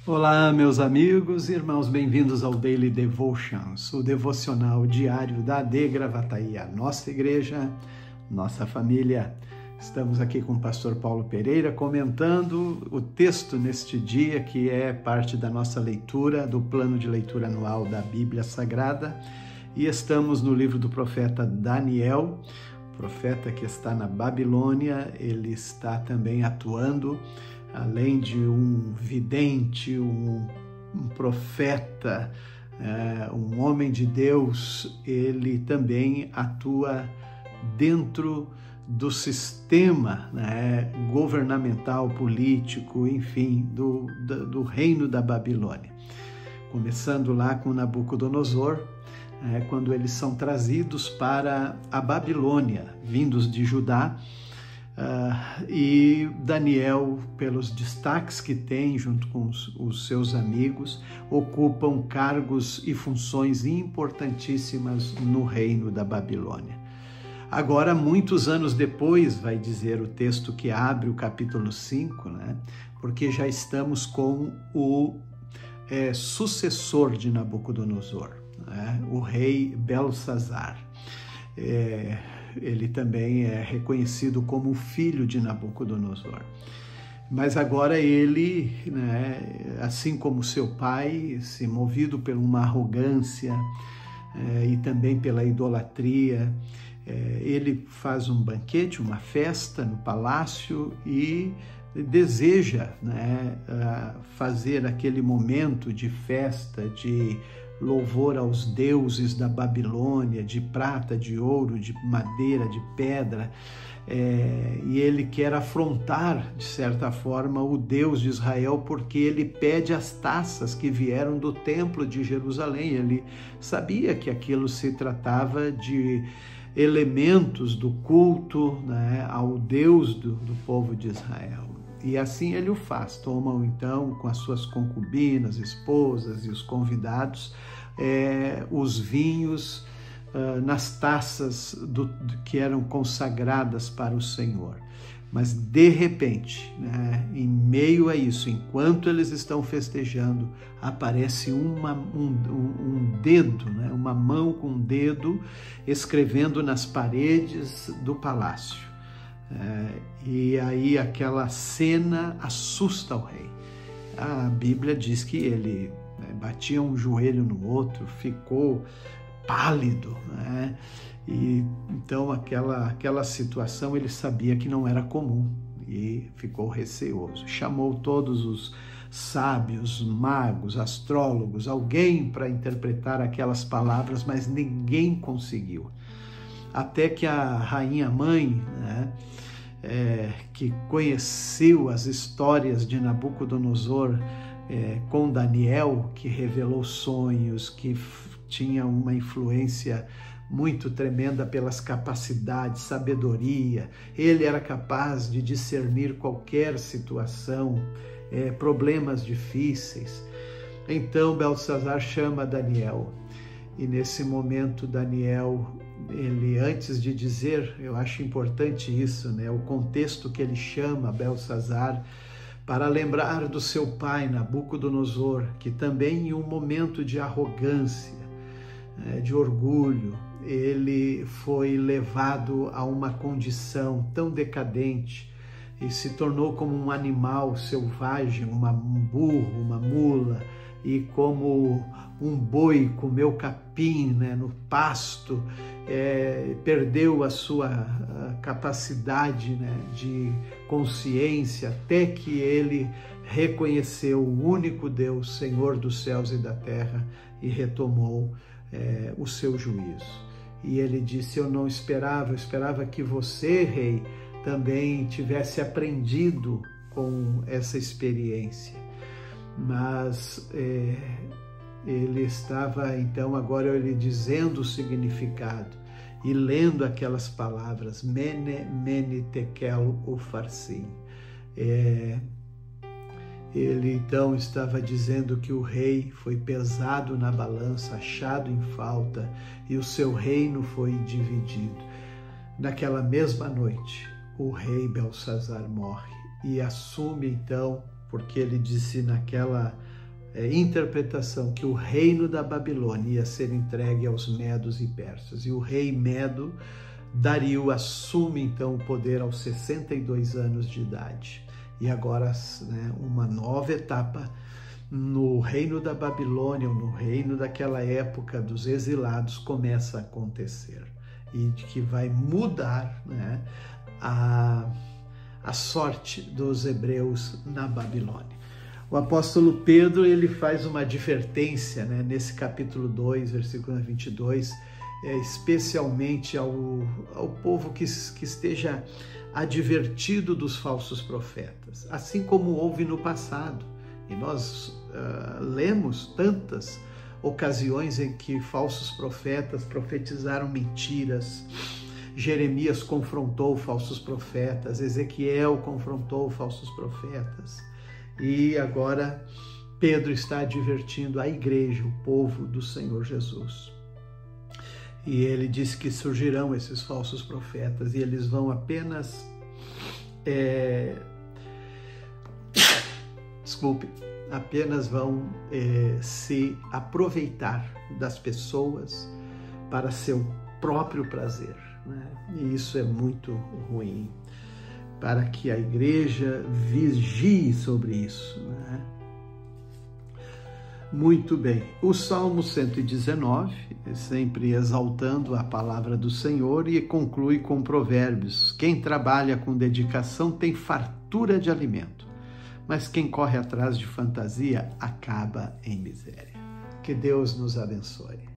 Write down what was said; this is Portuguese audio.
Olá, meus amigos e irmãos, bem-vindos ao Daily Devotions, o devocional diário da AD Gravataí, a nossa igreja, nossa família. Estamos aqui com o pastor Paulo Pereira comentando o texto neste dia, que é parte da nossa leitura, do plano de leitura anual da Bíblia Sagrada, e estamos no livro do profeta Daniel, profeta que está na Babilônia. Ele está também atuando, além de um vidente, um profeta, um homem de Deus, ele também atua dentro do sistema governamental, político, enfim, do reino da Babilônia. Começando lá com Nabucodonosor, quando eles são trazidos para a Babilônia, vindos de Judá, e Daniel, pelos destaques que tem junto com os seus amigos, ocupam cargos e funções importantíssimas no reino da Babilônia. Agora, muitos anos depois, vai dizer o texto que abre o capítulo 5, porque já estamos com o sucessor de Nabucodonosor, o rei Belsazar. Ele também é reconhecido como o filho de Nabucodonosor. Mas agora ele, assim como seu pai, se movido por uma arrogância e também pela idolatria, ele faz um banquete, uma festa no palácio e deseja fazer aquele momento de festa, de louvor aos deuses da Babilônia, de prata, de ouro, de madeira, de pedra, e ele quer afrontar, de certa forma, o Deus de Israel, porque ele pede as taças que vieram do templo de Jerusalém. Ele sabia que aquilo se tratava de elementos do culto ao Deus do povo de Israel. E assim ele o faz. Tomam então com as suas concubinas, esposas e os convidados os vinhos nas taças que eram consagradas para o Senhor. Mas de repente, em meio a isso, enquanto eles estão festejando, aparece um dedo, uma mão com um dedo escrevendo nas paredes do palácio. E aí aquela cena assusta o rei. A Bíblia diz que ele batia um joelho no outro, ficou pálido, E então aquela situação ele sabia que não era comum e ficou receoso. Chamou todos os sábios, magos, astrólogos, alguém para interpretar aquelas palavras, mas ninguém conseguiu. Até que a rainha mãe, que conheceu as histórias de Nabucodonosor com Daniel, que revelou sonhos, que tinha uma influência muito tremenda pelas capacidades, sabedoria. Ele era capaz de discernir qualquer situação, problemas difíceis. Então Belsazar chama Daniel, e nesse momento Daniel, ele, antes de dizer, eu acho importante isso, o contexto que ele chama Belsazar, para lembrar do seu pai Nabucodonosor, que também em um momento de arrogância, de orgulho, ele foi levado a uma condição tão decadente e se tornou como um animal selvagem, um burro, uma mula, e como um boi comeu capim no pasto, perdeu a sua capacidade de consciência, até que ele reconheceu o único Deus, Senhor dos céus e da terra, e retomou o seu juízo. E ele disse: eu esperava que você, rei, também tivesse aprendido com essa experiência. Mas ele estava, então, agora ele dizendo o significado e lendo aquelas palavras, Mene, Mene, Tekel, Ufarsim. Ele então estava dizendo que o rei foi pesado na balança, achado em falta, e o seu reino foi dividido. Naquela mesma noite, o rei Belsazar morre e assume então, porque ele disse naquela interpretação que o reino da Babilônia ia ser entregue aos medos e persas. E o rei Medo, Dario, assume então o poder aos 62 anos de idade. E agora, né, uma nova etapa no reino da Babilônia, ou no reino daquela época dos exilados, começa a acontecer. E que vai mudar, né, a sorte dos hebreus na Babilônia. O apóstolo Pedro, ele faz uma advertência, né, nesse capítulo 2, versículo 22, especialmente ao povo que esteja advertido dos falsos profetas, assim como houve no passado. E nós lemos tantas ocasiões em que falsos profetas profetizaram mentiras. Jeremias confrontou falsos profetas, Ezequiel confrontou falsos profetas. E agora Pedro está advertindo a igreja, o povo do Senhor Jesus. E ele diz que surgirão esses falsos profetas e eles vão apenas vão se aproveitar das pessoas para seu próprio prazer, né? E isso é muito ruim, para que a igreja vigie sobre isso, né? Muito bem, o Salmo 119, sempre exaltando a palavra do Senhor, e conclui com Provérbios: quem trabalha com dedicação tem fartura de alimento, mas quem corre atrás de fantasia acaba em miséria. Que Deus nos abençoe.